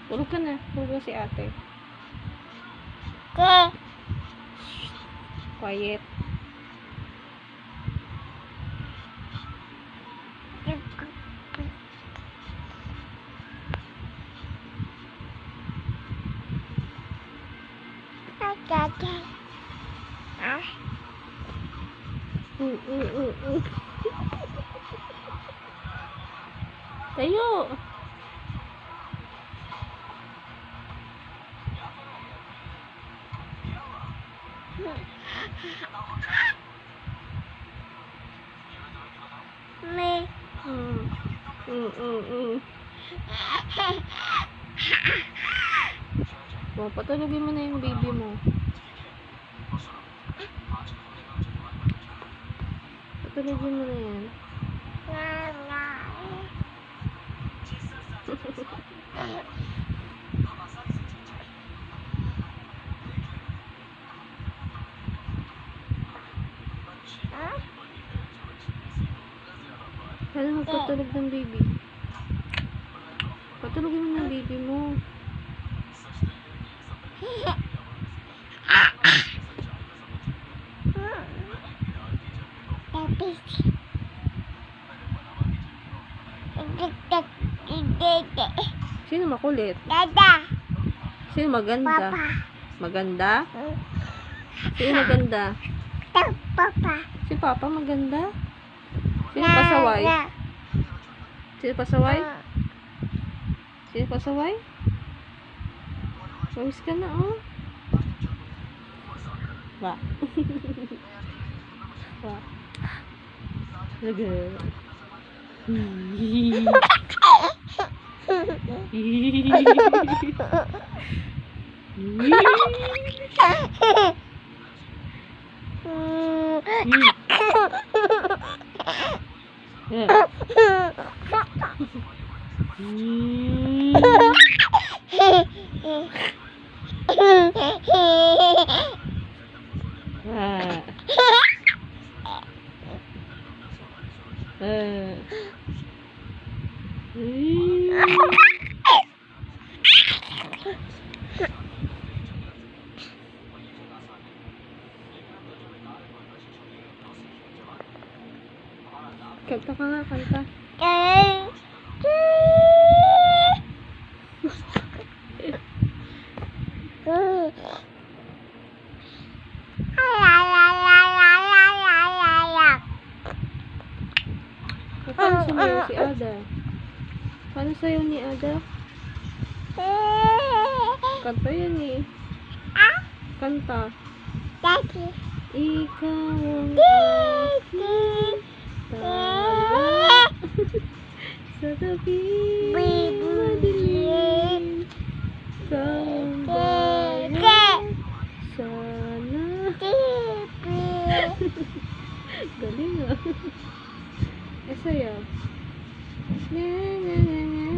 Tulog ka na. Tulog na si ate. Quiet. Tayo. Patulogin mo na yung baby mo. Patulogin mo na yan. Kailan magpatulog ng baby? Patulogin mo ng baby mo. Sino makulit? Dada. Sino maganda? Papa. Maganda? Sino maganda? Papa. Si Papa maganda? Sino pasaway? Sino pasaway? Sino pasaway? Pawis ka na, oh. Ba? Ba? Laga. Kanta ka nga, kanta. Paano sumayaw si Ada? Paano sayaw ni Ada? Kanta yan eh. Kanta. Daddy. Ikaw ang aking tala sa tabi madilim. Ikaw ang bayan sana. Galing ah. Sayaw. Na na na na.